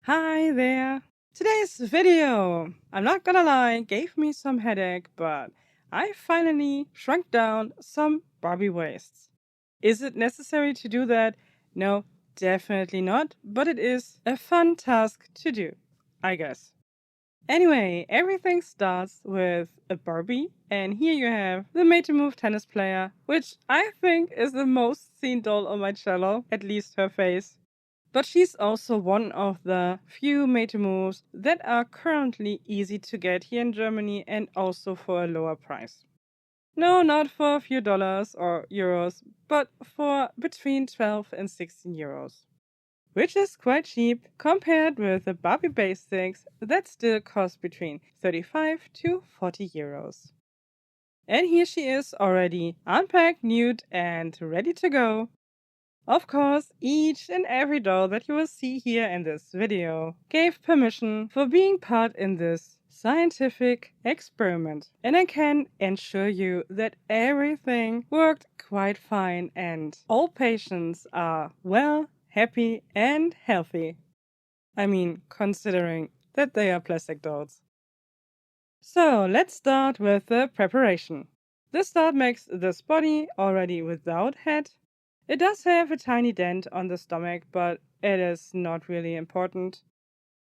Hi there! Today's video, I'm not gonna lie, gave me some headache, but I finally shrunk down some Barbie waists. Is it necessary to do that? No, definitely not, but it is a fun task to do, I guess. Anyway, everything starts with a Barbie, and here you have the Made to Move tennis player, which I think is the most seen doll on my channel, at least her face. But she's also one of the few made moves that are currently easy to get here in Germany and also for a lower price. No, not for a few dollars or euros, but for between 12 and 16 euros. Which is quite cheap compared with the Barbie basics that still cost between 35 to 40 euros. And here she is already unpacked, nude, and ready to go. Of course, each and every doll that you will see here in this video gave permission for being part in this scientific experiment. And I can assure you that everything worked quite fine and all patients are well, happy and healthy. I mean, considering that they are plastic dolls. So let's start with the preparation. This doll makes this body already without head. It does have a tiny dent on the stomach, but it is not really important.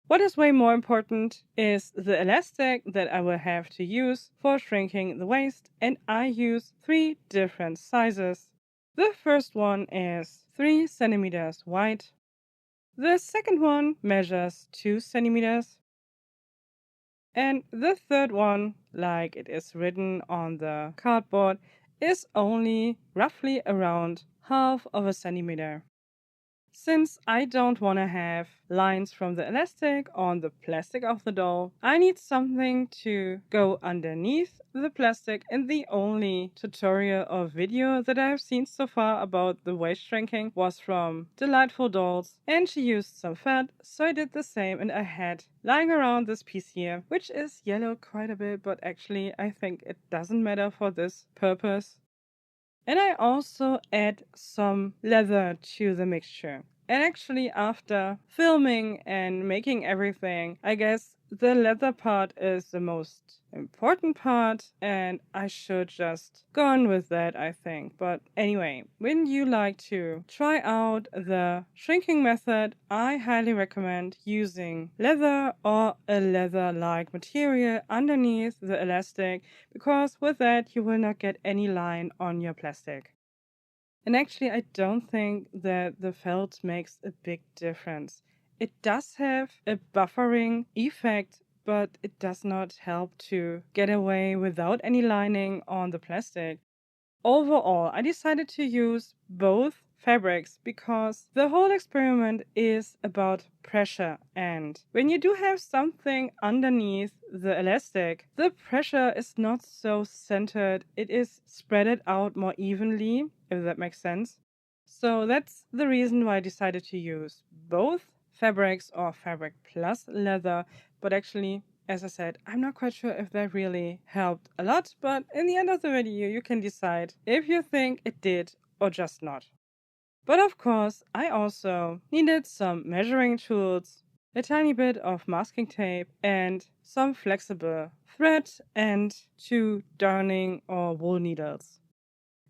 What is way more important is the elastic that I will have to use for shrinking the waist, and I use 3 different sizes. The first one is 3 centimeters wide. The second one measures 2 centimeters. And the third one, like it is written on the cardboard, is only roughly around half of a centimeter. Since I don't want to have lines from the elastic on the plastic of the doll, I need something to go underneath the plastic, and the only tutorial or video that I have seen so far about the waist shrinking was from Delightful Dolls, and she used some fat, so I did the same, and I had lying around this piece here, which is yellow quite a bit, but actually I think it doesn't matter for this purpose. And I also add some leather to the mixture. And actually, after filming and making everything, I guess the leather part is the most important part, and I should just go on with that, I think. But anyway, when you like to try out the shrinking method, I highly recommend using leather or a leather like material underneath the elastic, because with that you will not get any line on your plastic. And actually, I don't think that the felt makes a big difference. It does have a buffering effect, but it does not help to get away without any lining on the plastic. Overall, I decided to use both fabrics because the whole experiment is about pressure, and when you do have something underneath the elastic, the pressure is not so centered, it is spread out more evenly, if that makes sense. So that's the reason why I decided to use both fabrics or fabric plus leather, but actually, as I said, I'm not quite sure if that really helped a lot, but in the end of the video, you can decide if you think it did or just not. But of course, I also needed some measuring tools, a tiny bit of masking tape, and some flexible thread and 2 darning or wool needles.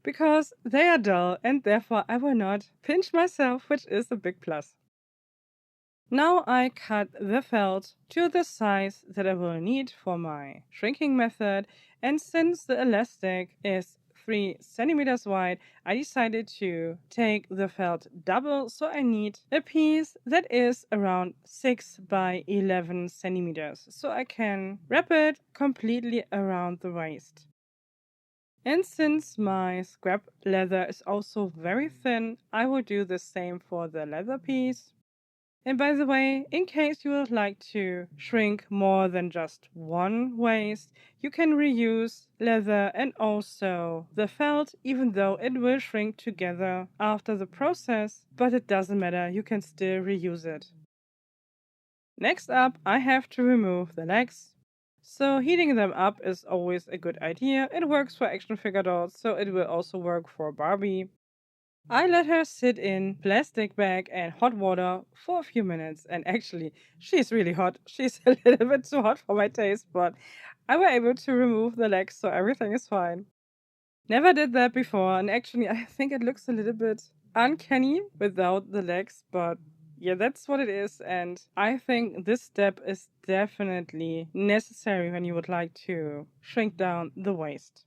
Because they are dull and therefore I will not pinch myself, which is a big plus. Now I cut the felt to the size that I will need for my shrinking method, and since the elastic is 3 centimeters wide, I decided to take the felt double, so I need a piece that is around 6 by 11 centimeters, so I can wrap it completely around the waist. And since my scrap leather is also very thin, I will do the same for the leather piece. And by the way, in case you would like to shrink more than just one waist, you can reuse leather and also the felt, even though it will shrink together after the process, but it doesn't matter, you can still reuse it. Next up, I have to remove the legs. So heating them up is always a good idea. It works for action figure dolls, so it will also work for Barbie. I let her sit in plastic bag and hot water for a few minutes, and actually she's really hot. She's a little bit too hot for my taste, but I was able to remove the legs, so everything is fine. Never did that before, and actually I think it looks a little bit uncanny without the legs, but yeah, that's what it is, and I think this step is definitely necessary when you would like to shrink down the waist.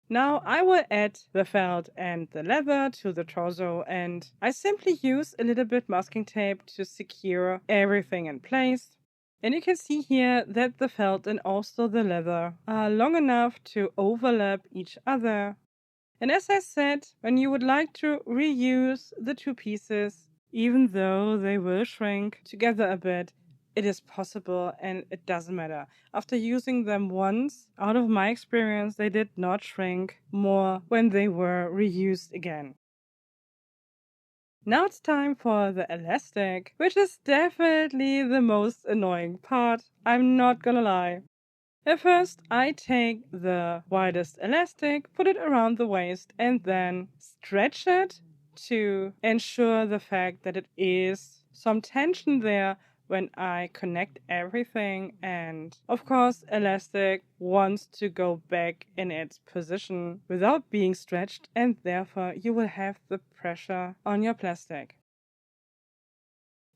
Now I will add the felt and the leather to the torso, and I simply use a little bit masking tape to secure everything in place. And you can see here that the felt and also the leather are long enough to overlap each other. And as I said, when you would like to reuse the two pieces, even though they will shrink together a bit, it is possible and it doesn't matter. After using them once, out of my experience, they did not shrink more when they were reused again. Now it's time for the elastic, which is definitely the most annoying part. I'm not gonna lie. At first, I take the widest elastic, put it around the waist, and then stretch it to ensure the fact that it is some tension there when I connect everything. And of course, elastic wants to go back in its position without being stretched, and therefore you will have the pressure on your plastic.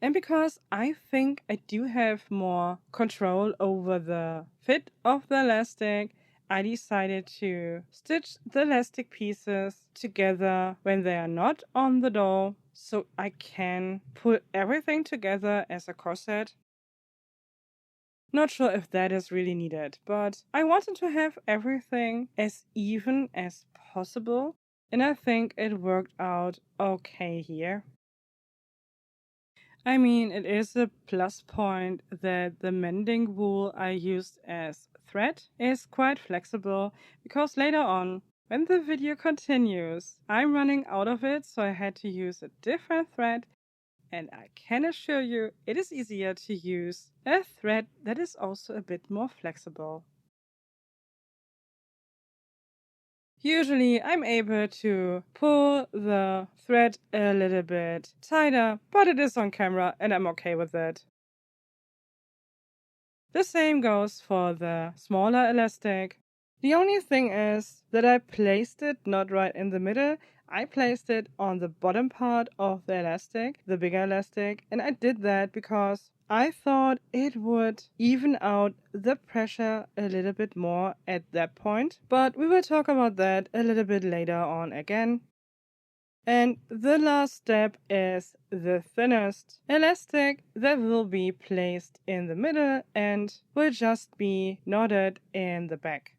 And because I think I do have more control over the fit of the elastic, I decided to stitch the elastic pieces together when they are not on the doll, so I can pull everything together as a corset. Not sure if that is really needed, but I wanted to have everything as even as possible, and I think it worked out okay here. I mean, it is a plus point that the mending wool I used as thread is quite flexible, because later on, when the video continues, I'm running out of it, so I had to use a different thread, and I can assure you it is easier to use a thread that is also a bit more flexible. Usually I'm able to pull the thread a little bit tighter, but it is on camera and I'm okay with it. The same goes for the smaller elastic. The only thing is that I placed it not right in the middle. I placed it on the bottom part of the elastic, the bigger elastic, and I did that because I thought it would even out the pressure a little bit more at that point. But we will talk about that a little bit later on again. And the last step is the thinnest elastic that will be placed in the middle and will just be knotted in the back.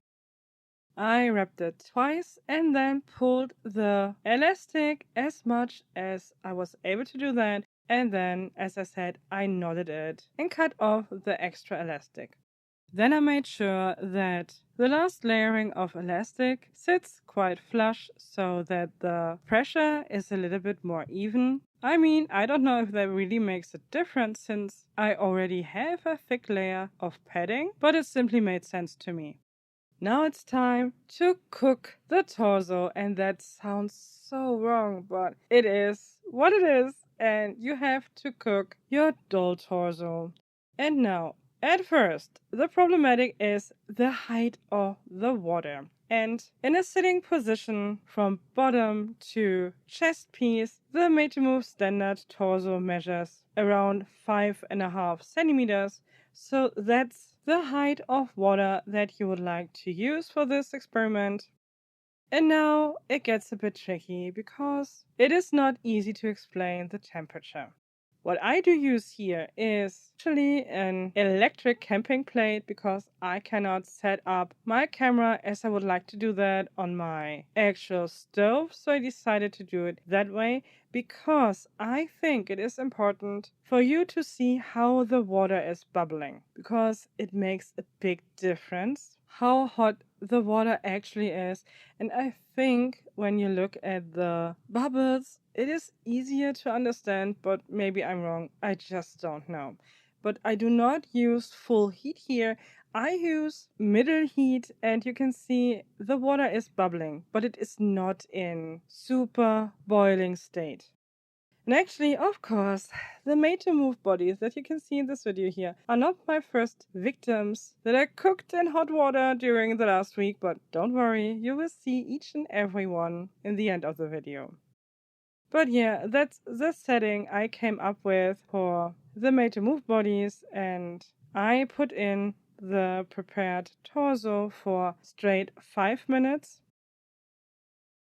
I wrapped it twice and then pulled the elastic as much as I was able to do that. And then, as I said, I knotted it and cut off the extra elastic. Then I made sure that the last layering of elastic sits quite flush so that the pressure is a little bit more even. I mean, I don't know if that really makes a difference since I already have a thick layer of padding, but it simply made sense to me. Now it's time to cook the torso, and that sounds so wrong, but it is what it is, and you have to cook your doll torso. And now, at first, the problematic is the height of the water. And in a sitting position from bottom to chest piece, the Made to Move standard torso measures around 5.5 centimeters. So that's the height of water that you would like to use for this experiment. And now it gets a bit tricky because it is not easy to explain the temperature. What I do use here is actually an electric camping plate because I cannot set up my camera as I would like to do that on my actual stove. So I decided to do it that way because I think it is important for you to see how the water is bubbling, because it makes a big difference how hot the water actually is. And I think when you look at the bubbles, it is easier to understand, but maybe I'm wrong. I just don't know. But I do not use full heat here. I use middle heat and you can see the water is bubbling, but it is not in super boiling state. And actually, of course, the made to move bodies that you can see in this video here are not my first victims that I cooked in hot water during the last week, but don't worry, you will see each and every one in the end of the video. But yeah, that's the setting I came up with for the made to move bodies, and I put in the prepared torso for straight 5 minutes.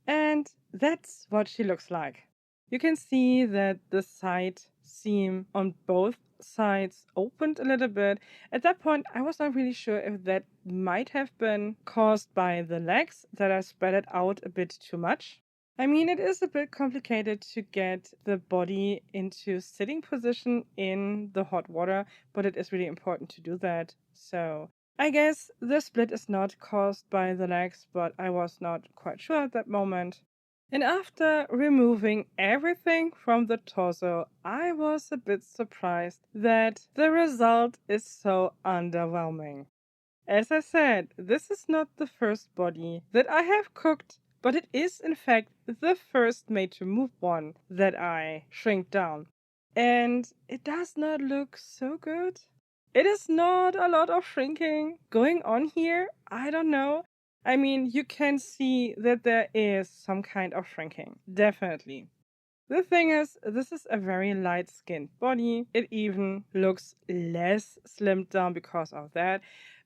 And that's what she looks like. You can see that the side seam on both sides opened a little bit. At that point, I was not really sure if that might have been caused by the legs, that I spread it out a bit too much. I mean, it is a bit complicated to get the body into sitting position in the hot water, but it is really important to do that. So I guess the split is not caused by the legs, but I was not quite sure at that moment. And after removing everything from the torso, I was a bit surprised that the result is so underwhelming. As I said, this is not the first body that I have cooked, but it is in fact the first made to move one that I shrink down. And it does not look so good. It is not a lot of shrinking going on here. I don't know. I mean, you can see that there is some kind of shrinking. Definitely. The thing is, this is a very light skinned body. It even looks less slimmed down because of that.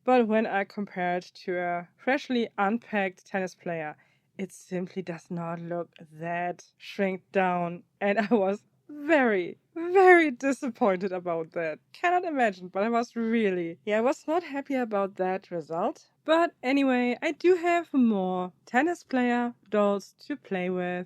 But when I compare it to a freshly unpacked tennis player, it simply does not look that shrink down. And I was very, very disappointed about that. Cannot imagine, but I was I was not happy about that result. But anyway, I do have more tennis player dolls to play with.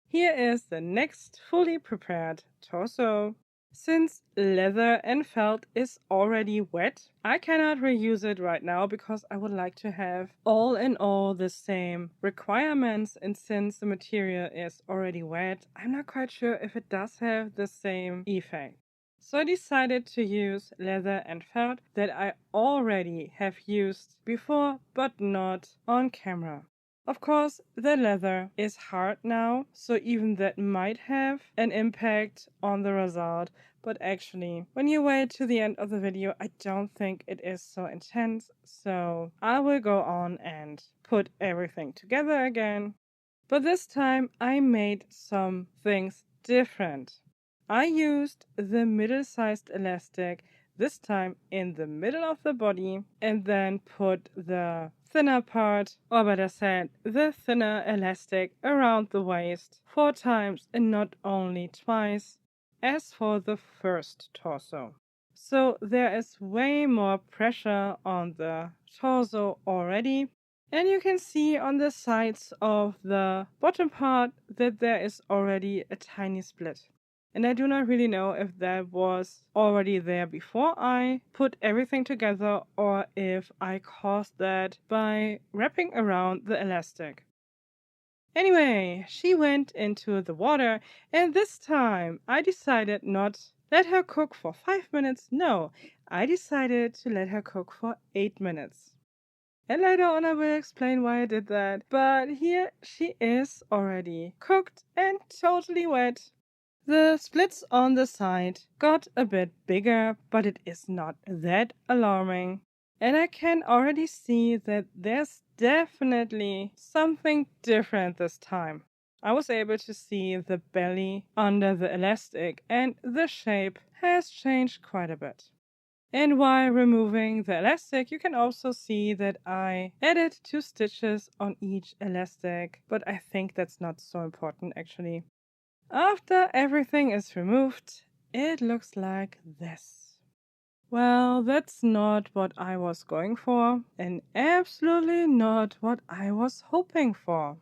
Here is the next fully prepared torso. Since leather and felt is already wet, I cannot reuse it right now because I would like to have all in all the same requirements, and since the material is already wet, I'm not quite sure if it does have the same effect. So I decided to use leather and felt that I already have used before but not on camera. Of course, the leather is hard now, so even that might have an impact on the result. But actually, when you wait to the end of the video, I don't think it is so intense. So I will go on and put everything together again. But this time I made some things different. I used the middle-sized elastic, this time in the middle of the body, and then put the thinner part, or better said, the thinner elastic around the waist 4 times and not only twice, as for the first torso. So there is way more pressure on the torso already. And you can see on the sides of the bottom part that there is already a tiny split. And I do not really know if that was already there before I put everything together or if I caused that by wrapping around the elastic. Anyway, she went into the water, and this time I decided not let her cook for 5 minutes. No, I decided to let her cook for 8 minutes. And later on I will explain why I did that. But here she is already cooked and totally wet. The splits on the side got a bit bigger, but it is not that alarming. And I can already see that there's definitely something different this time. I was able to see the belly under the elastic, and the shape has changed quite a bit. And while removing the elastic, you can also see that I added 2 stitches on each elastic, but I think that's not so important actually. After everything is removed, it looks like this. Well, that's not what I was going for, and absolutely not what I was hoping for.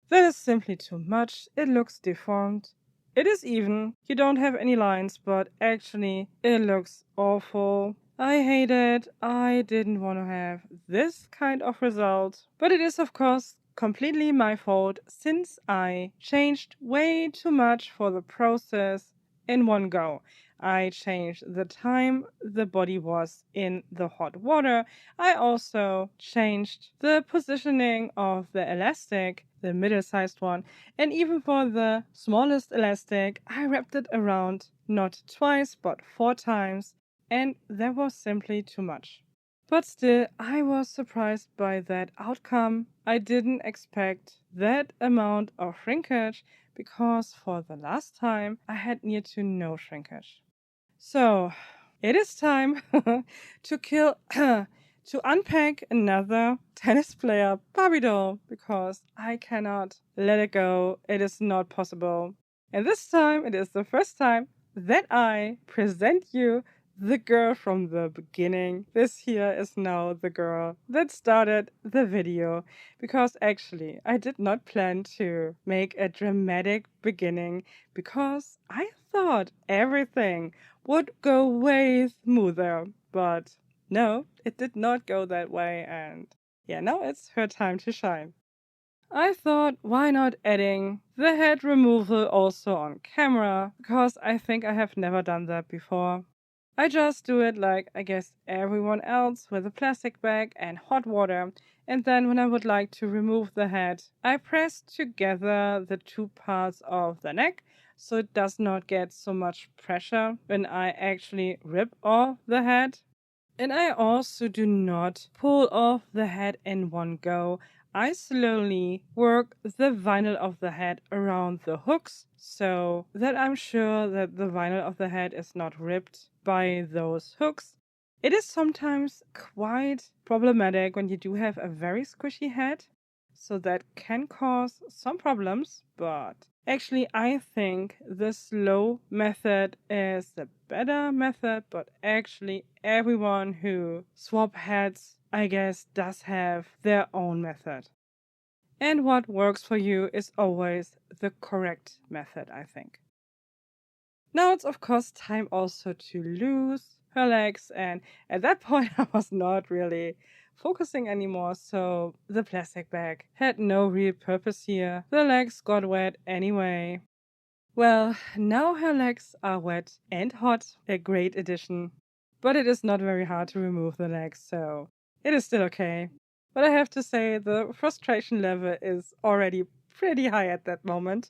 That is simply too much. It looks deformed. It is even. You don't have any lines, but actually it looks awful. I hate it. I didn't want to have this kind of result. But it is of course completely my fault since I changed way too much for the process in one go. I changed the time the body was in the hot water. I also changed the positioning of the elastic, the middle-sized one, and even for the smallest elastic, I wrapped it around not twice but 4 times, and that was simply too much. But still, I was surprised by that outcome. I didn't expect that amount of shrinkage because for the last time I had near to no shrinkage. So, it is time to kill to unpack another tennis player Barbie doll because I cannot let it go. It is not possible. And this time it is the first time that I present you the girl from the beginning. This here is now the girl that started the video because actually I did not plan to make a dramatic beginning because I thought everything would go way smoother. But no, it did not go that way, and yeah, now it's her time to shine. I thought, why not adding the head removal also on camera, because I think I have never done that before. I just do it like I guess everyone else with a plastic bag and hot water, and then when I would like to remove the head, I press together the two parts of the neck so it does not get so much pressure when I actually rip off the head. And I also do not pull off the head in one go. I slowly work the vinyl of the head around the hooks so that I'm sure that the vinyl of the head is not ripped by those hooks. It is sometimes quite problematic when you do have a very squishy head, so that can cause some problems, but actually, I think the slow method is the better method, but actually, everyone who swap heads, I guess, does have their own method. And what works for you is always the correct method, I think. Now it's of course time also to lose her legs, and at that point I was not really focusing anymore, so the plastic bag had no real purpose here. The legs got wet anyway. Well, now her legs are wet and hot, a great addition. But it is not very hard to remove the legs, so it is still okay. But I have to say, the frustration level is already pretty high at that moment.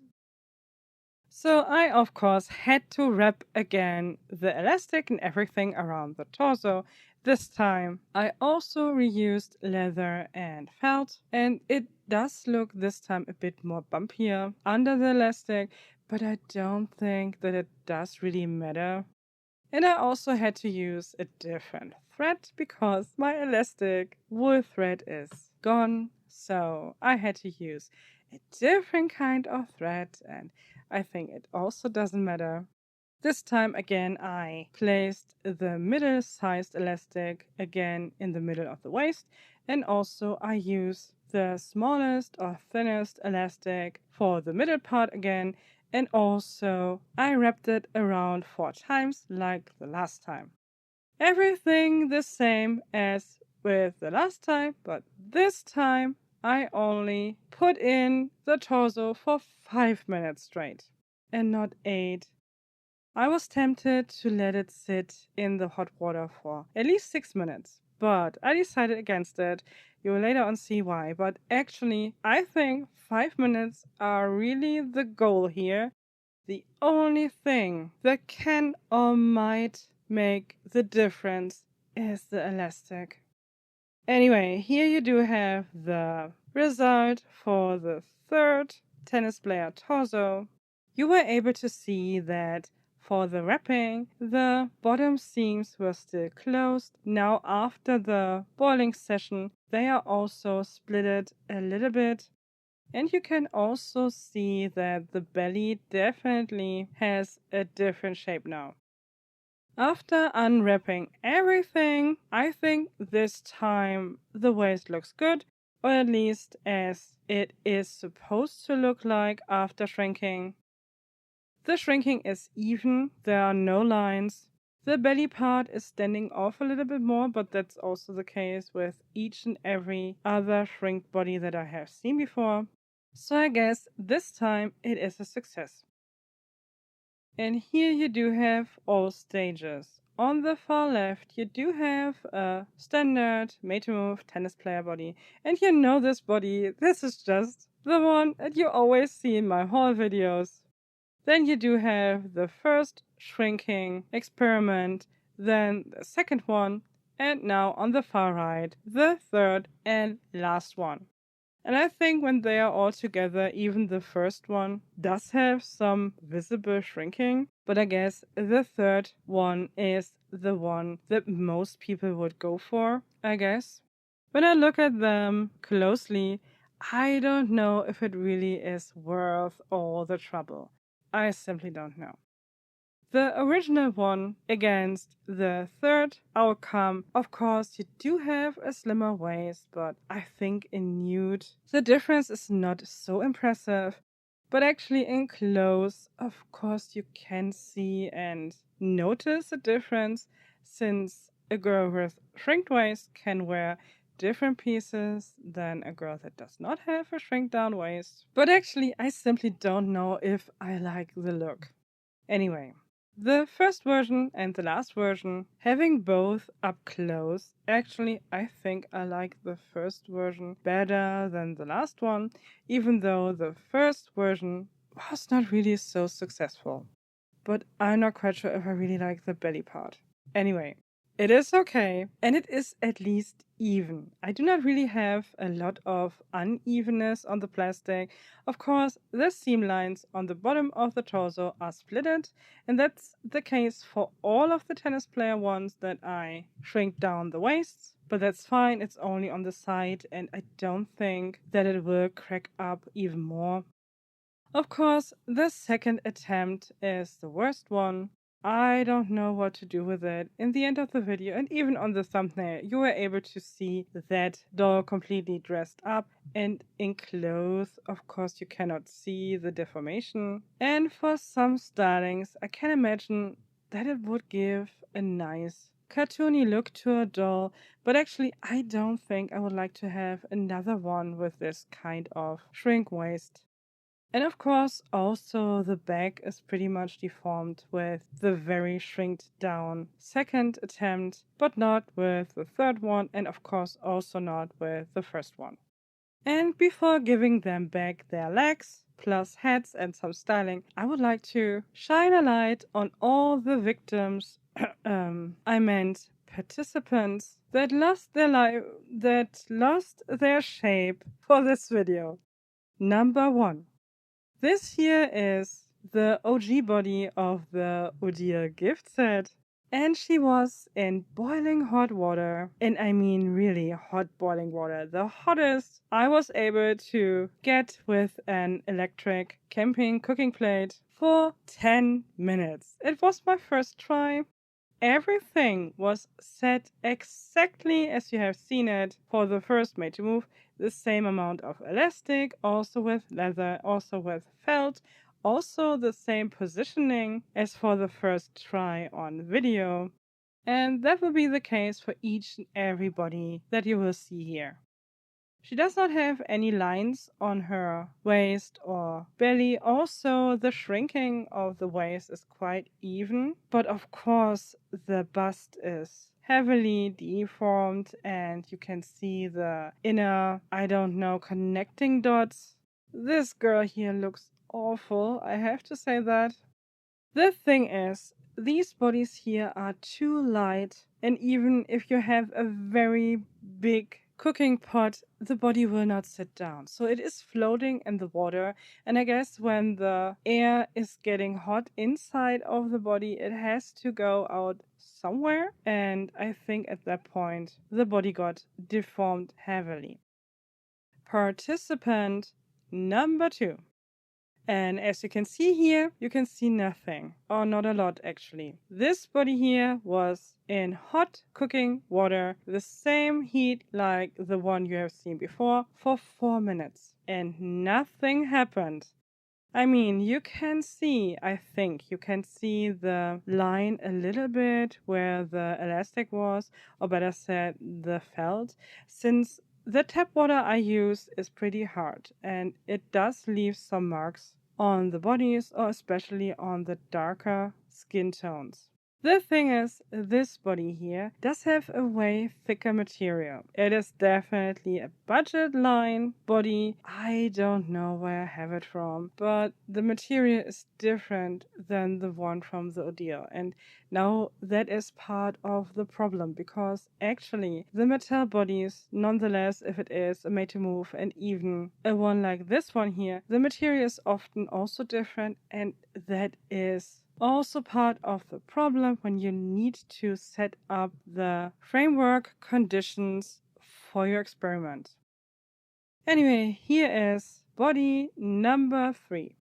So I, of course, had to wrap again the elastic and everything around the torso. This time I also reused leather and felt, and it does look this time a bit more bumpier under the elastic, but I don't think that it does really matter. And I also had to use a different thread because my elastic wool thread is gone. So I had to use a different kind of thread, and I think it also doesn't matter. This time again, I placed the middle sized elastic again in the middle of the waist, and also I use the smallest or thinnest elastic for the middle part again, and also I wrapped it around 4 times like the last time. Everything the same as with the last time, but this time I only put in the torso for 5 minutes straight and not 8. I was tempted to let it sit in the hot water for at least 6 minutes, but I decided against it. You will later on see why, but actually, I think 5 minutes are really the goal here. The only thing that can or might make the difference is the elastic. Anyway, here you do have the result for the third tennis player torso. You were able to see that for the wrapping, the bottom seams were still closed. Now after the boiling session, they are also splitted a little bit. And you can also see that the belly definitely has a different shape now. After unwrapping everything, I think this time the waist looks good, or at least as it is supposed to look like after shrinking. The shrinking is even, there are no lines. The belly part is standing off a little bit more, but that's also the case with each and every other shrink body that I have seen before. So I guess this time it is a success. And here you do have all stages. On the far left, you do have a standard mate-to-move tennis player body. And you know this body, this is just the one that you always see in my haul videos. Then you do have the first shrinking experiment, then the second one, and now on the far right, the third and last one. And I think when they are all together, even the first one does have some visible shrinking. But I guess the third one is the one that most people would go for, I guess. When I look at them closely, I don't know if it really is worth all the trouble. I simply don't know. The original one against the third outcome, of course, you do have a slimmer waist, but I think in nude the difference is not so impressive. But actually, in close, of course, you can see and notice a difference since a girl with shrinked waist can wear different pieces than a girl that does not have a shrink down waist. But actually, I simply don't know if I like the look. Anyway, the first version and the last version, having both up close, actually I think I like the first version better than the last one, even though the first version was not really so successful. But I'm not quite sure if I really like the belly part. Anyway, it is okay, and it is at least even. I do not really have a lot of unevenness on the plastic. Of course, the seam lines on the bottom of the torso are splitted, and that's the case for all of the tennis player ones that I shrink down the waists. But that's fine, it's only on the side, and I don't think that it will crack up even more. Of course, the second attempt is the worst one. I don't know what to do with it. In the end of the video, and even on the thumbnail, you were able to see that doll completely dressed up and in clothes. Of course, you cannot see the deformation. And for some stylings, I can imagine that it would give a nice cartoony look to a doll, but actually I don't think I would like to have another one with this kind of shrink waist. And of course, also the back is pretty much deformed with the very shrinked down second attempt, but not with the third one, and of course, also not with the first one. And before giving them back their legs, plus heads and some styling, I would like to shine a light on all the victims, I meant participants, that lost their shape for this video. Number 1. This here is the OG body of the Odile gift set. And she was in boiling hot water. And I mean really hot boiling water. The hottest I was able to get with an electric camping cooking plate for 10 minutes. It was my first try. Everything was set exactly as you have seen it for the first made to move. The same amount of elastic, also with leather, also with felt, also the same positioning as for the first try on video. And that will be the case for each and every body that you will see here. She does not have any lines on her waist or belly. Also, the shrinking of the waist is quite even. But of course, the bust is heavily deformed and you can see the inner, I don't know, connecting dots. This girl here looks awful, I have to say that. The thing is, these bodies here are too light, and even if you have a very big cooking pot, the body will not sit down. So it is floating in the water, and I guess when the air is getting hot inside of the body, it has to go out somewhere, and I think at that point the body got deformed heavily. Participant number 2. And as you can see here, you can see nothing, or not a lot actually. This body here was in hot cooking water, the same heat like the one you have seen before, for 4 minutes. And nothing happened. I mean, you can see, I think, you can see the line a little bit where the elastic was, or better said, the felt, since the tap water I use is pretty hard and it does leave some marks on the bodies or especially on the darker skin tones. The thing is, this body here does have a way thicker material. It is definitely a budget line body. I don't know where I have it from, but the material is different than the one from the Odile. And now that is part of the problem because actually the Mattel bodies, nonetheless, if it is a made to move and even a one like this one here, the material is often also different, and that is also part of the problem when you need to set up the framework conditions for your experiment. Anyway, here is body number 3.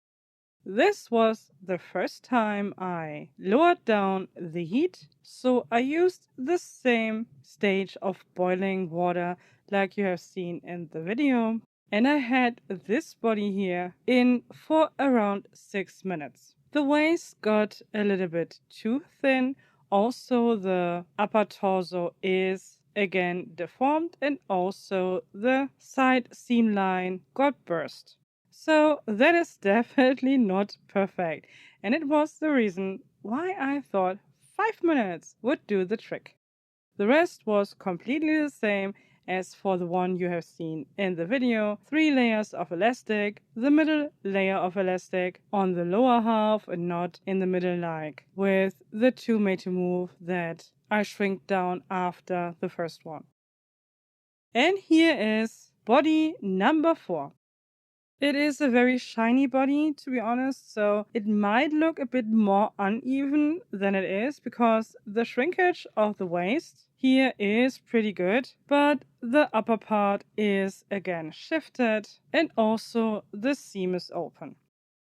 This was the first time I lowered down the heat, so I used the same stage of boiling water like you have seen in the video, and I had this body here in for around 6 minutes. The waist got a little bit too thin. Also, the upper torso is again deformed, and also the side seam line got burst. So that is definitely not perfect, and it was the reason why I thought 5 minutes would do the trick. The rest was completely the same as for the one you have seen in the video. 3 layers of elastic, the middle layer of elastic on the lower half and not in the middle like with the 2 made to move that I shrink down after the first one. And here is body number 4. It is a very shiny body, to be honest, so it might look a bit more uneven than it is because the shrinkage of the waist here is pretty good, but the upper part is again shifted and also the seam is open.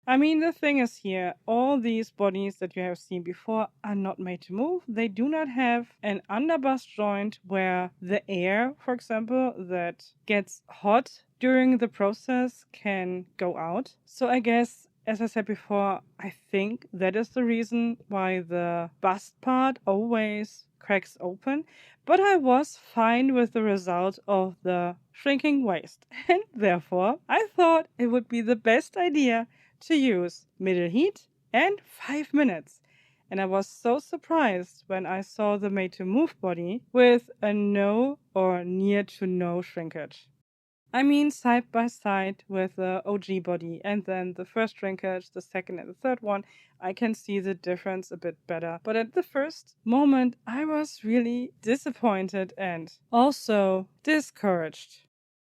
I mean, the thing is here, all these bodies that you have seen before are not made to move. They do not have an underbust joint where the air, for example, that gets hot during the process can go out. So I guess, as I said before, I think that is the reason why the bust part always cracks open. But I was fine with the result of the shrinking waist. And therefore, I thought it would be the best idea to use middle heat and 5 minutes. And I was so surprised when I saw the made to move body with a no or near to no shrinkage. I mean, side by side with the OG body and then the first shrinkage, the second and the third one, I can see the difference a bit better. But at the first moment, I was really disappointed and also discouraged.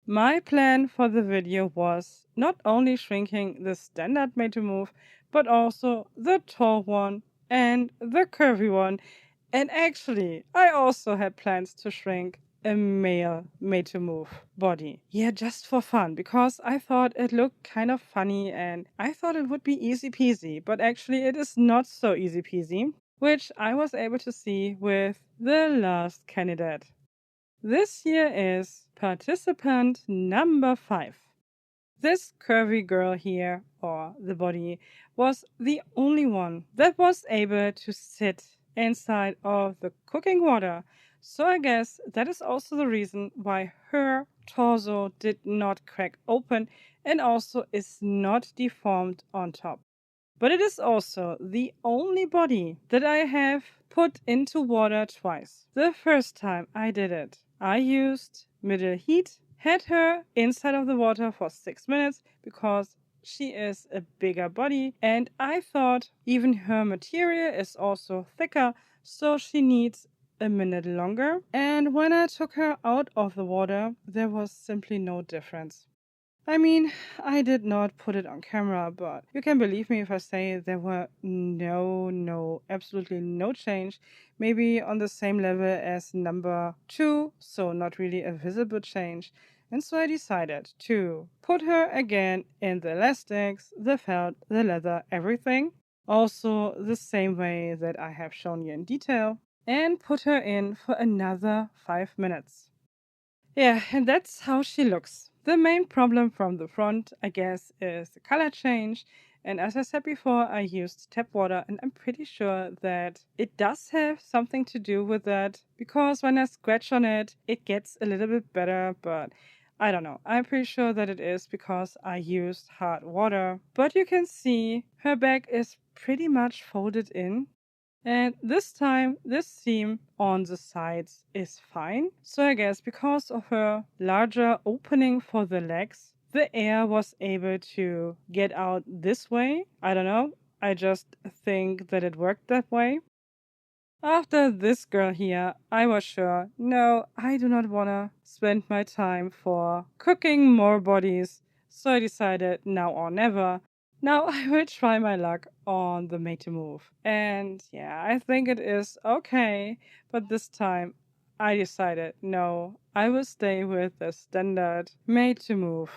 My plan for the video was not only shrinking the standard made to move, but also the tall one and the curvy one. And actually, I also had plans to shrink a male made to move body. Yeah, just for fun, because I thought it looked kind of funny and I thought it would be easy peasy, but actually it is not so easy peasy, which I was able to see with the last candidate. This here is participant number 5. This curvy girl here, or the body, was the only one that was able to sit inside of the cooking water. So I guess that is also the reason why her torso did not crack open and also is not deformed on top. But it is also the only body that I have put into water twice. The first time I did it, I used middle heat, had her inside of the water for 6 minutes because she is a bigger body and I thought even her material is also thicker, so she needs a minute longer. And when I took her out of the water, there was simply no difference. I mean, I did not put it on camera, but you can believe me if I say there were absolutely no change. Maybe on the same level as number 2, so not really a visible change. And so I decided to put her again in the elastics, the felt, the leather, everything. Also the same way that I have shown you in detail. And put her in for another 5 minutes. Yeah, and that's how she looks. The main problem from the front, I guess, is the color change. And as I said before, I used tap water, and I'm pretty sure that it does have something to do with that because when I scratch on it, it gets a little bit better. But I don't know. I'm pretty sure that it is because I used hot water. But you can see her back is pretty much folded in. And this time, this seam on the sides is fine. So I guess because of her larger opening for the legs, the air was able to get out this way. I don't know. I just think that it worked that way. After this girl here, I was sure, no, I do not wanna spend my time for cooking more bodies. So I decided now or never. Now I will try my luck on the made to move. And yeah, I think it is okay. But this time I decided, no, I will stay with the standard made to move.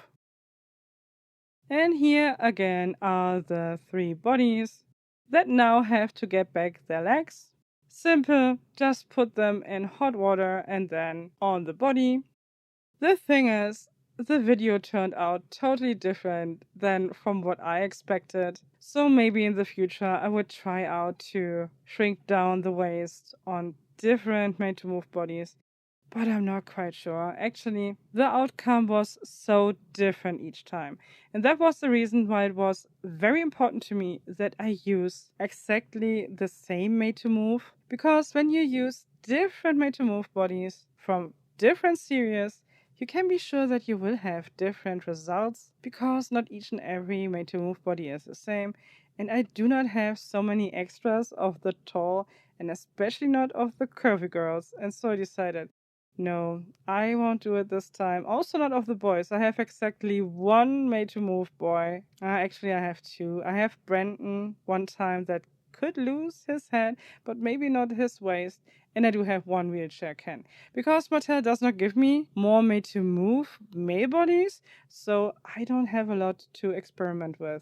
And here again are the three bodies that now have to get back their legs. Simple, just put them in hot water and then on the body. The thing is, the video turned out totally different than from what I expected. So maybe in the future I would try out to shrink down the waist on different made to move bodies, but I'm not quite sure. Actually, the outcome was so different each time. And that was the reason why it was very important to me that I use exactly the same made to move. Because when you use different made to move bodies from different series, you can be sure that you will have different results because not each and every made to move body is the same. And I do not have so many extras of the tall and especially not of the curvy girls. And so I decided no, I won't do it this time. Also, not of the boys. I have exactly one made to move boy. Actually, I have two. I have Brandon one time that could lose his head, but maybe not his waist. And I do have one wheelchair Ken. Because Mattel does not give me more made to move male bodies, so I don't have a lot to experiment with.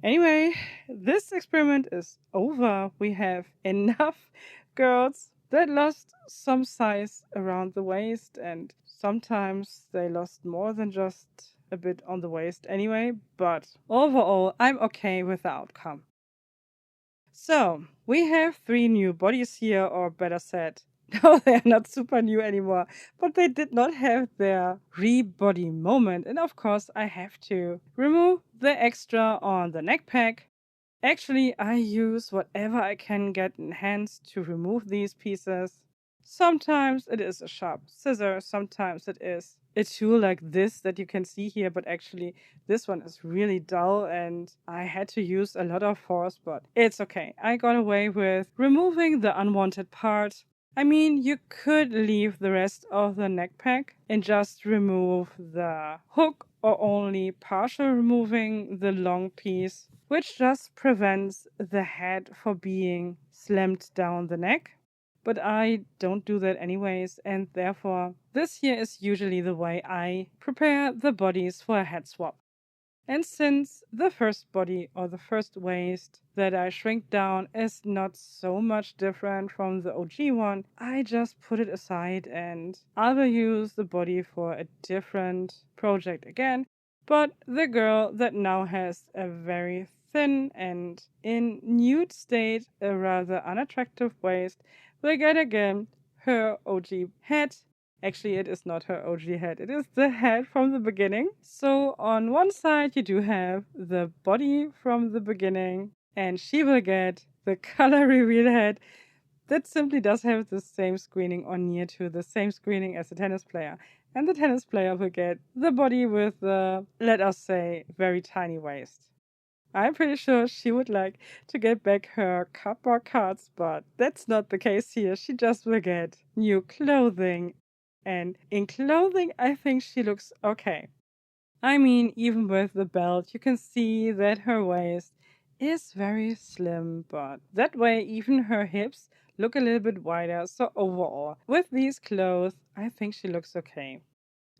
Anyway, this experiment is over. We have enough girls that lost some size around the waist, and sometimes they lost more than just a bit on the waist anyway, but overall, I'm okay with the outcome. So, we have three new bodies here, or better said, no, they're not super new anymore, but they did not have their re-body moment. And of course, I have to remove the extra on the neck pack. Actually, I use whatever I can get in hands to remove these pieces. Sometimes it is a sharp scissor, sometimes it is a tool like this that you can see here, but actually this one is really dull and I had to use a lot of force, but it's okay. I got away with removing the unwanted part. I mean, you could leave the rest of the neck pack and just remove the hook or only partial removing the long piece, which just prevents the head for being slammed down the neck. But I don't do that anyways, and therefore this here is usually the way I prepare the bodies for a head swap. And since the first body or the first waist that I shrink down is not so much different from the OG one, I just put it aside and I will use the body for a different project again. But the girl that now has a very thin and in nude state, a rather unattractive waist, will get again her OG head. Actually, it is not her OG head. It is the head from the beginning. So on one side, you do have the body from the beginning, and she will get the color reveal head that simply does have the same screening or near to the same screening as the tennis player. And the tennis player will get the body with the, let us say, very tiny waist. I'm pretty sure she would like to get back her cardboard cards, but that's not the case here. She just will get new clothing. And in clothing, I think she looks okay. I mean, even with the belt, you can see that her waist is very slim, but that way, even her hips look a little bit wider. So, overall, with these clothes, I think she looks okay.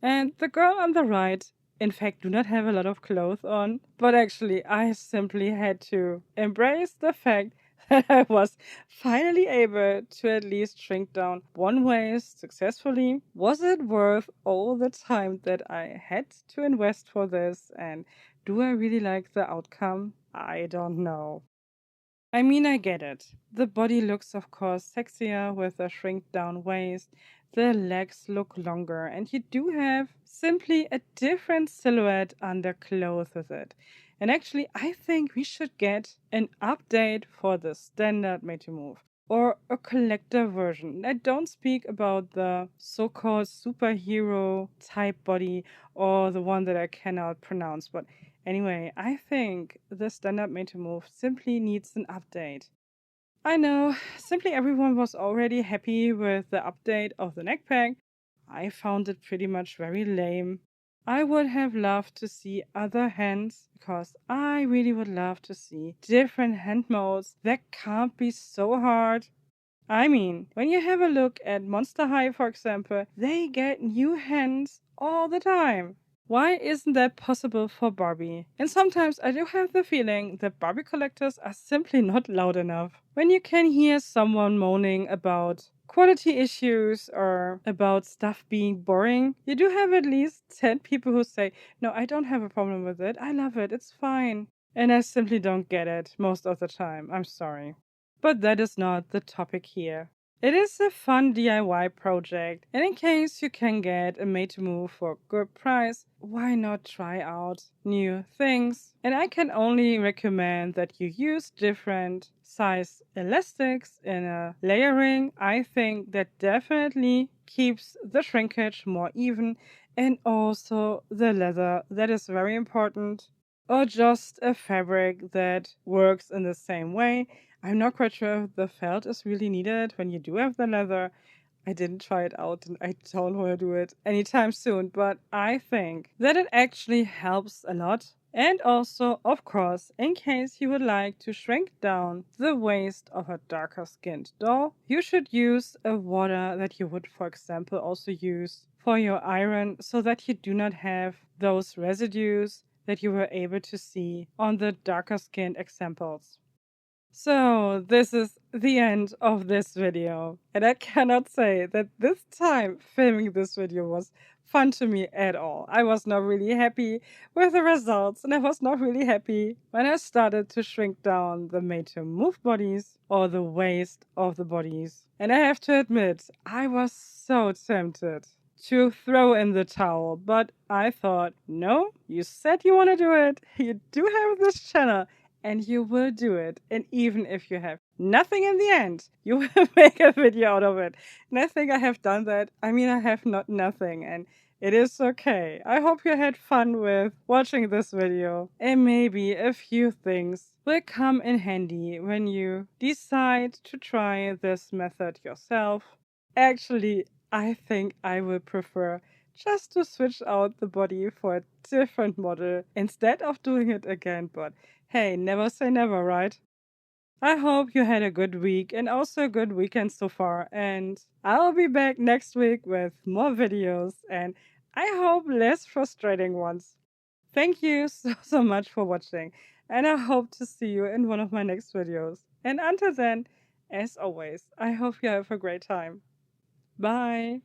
And the girl on the right, in fact, do not have a lot of clothes on, but actually, I simply had to embrace the fact that I was finally able to at least shrink down one waist successfully. Was it worth all the time that I had to invest for this? And do I really like the outcome? I don't know. I mean, I get it. The body looks, of course, sexier with a shrink down waist. the legs look longer, and you do have simply a different silhouette under clothes with it. And actually, I think we should get an update for the standard made to move or a collector version. I don't speak about the so called superhero type body or the one that I cannot pronounce, but anyway, I think the standard made to move simply needs an update. I know, simply everyone was already happy with the update of the neck pack. I found it pretty much very lame. I would have loved to see other hands because I really would love to see different hand modes that can't be so hard. I mean, when you have a look at Monster High, for example, they get new hands all the time. Why isn't that possible for Barbie? And sometimes I do have the feeling that Barbie collectors are simply not loud enough. When you can hear someone moaning about quality issues or about stuff being boring, you do have at least 10 people who say, "No, I don't have a problem with it. I love it. It's fine." And I simply don't get it most of the time. I'm sorry. But that is not the topic here. It is a fun DIY project, and in case you can get a made to move for a good price, why not try out new things? And I can only recommend that you use different size elastics in a layering. I think that definitely keeps the shrinkage more even, and also the leather, that is very important. Or just a fabric that works in the same way. I'm not quite sure if the felt is really needed when you do have the leather. I didn't try it out and I don't want to do it anytime soon, but I think that it actually helps a lot. And also, of course, in case you would like to shrink down the waist of a darker skinned doll, you should use a water that you would, for example, also use for your iron so that you do not have those residues that you were able to see on the darker skinned examples. So, this is the end of this video. And I cannot say that this time filming this video was fun to me at all. I was not really happy with the results, and I was not really happy when I started to shrink down the made to move bodies or the waist of the bodies. And I have to admit, I was so tempted to throw in the towel, but I thought, no, you said you want to do it. You do have this channel and you will do it. And even if you have nothing in the end, you will make a video out of it. And I think I have done that. I mean, I have not nothing, and it is okay. I hope you had fun with watching this video, and maybe a few things will come in handy when you decide to try this method yourself. Actually, I think I will prefer just to switch out the body for a different model instead of doing it again, but hey, never say never, right? I hope you had a good week and also a good weekend so far. And I'll be back next week with more videos and I hope less frustrating ones. Thank you so much for watching. And I hope to see you in one of my next videos. And until then, as always, I hope you have a great time. Bye.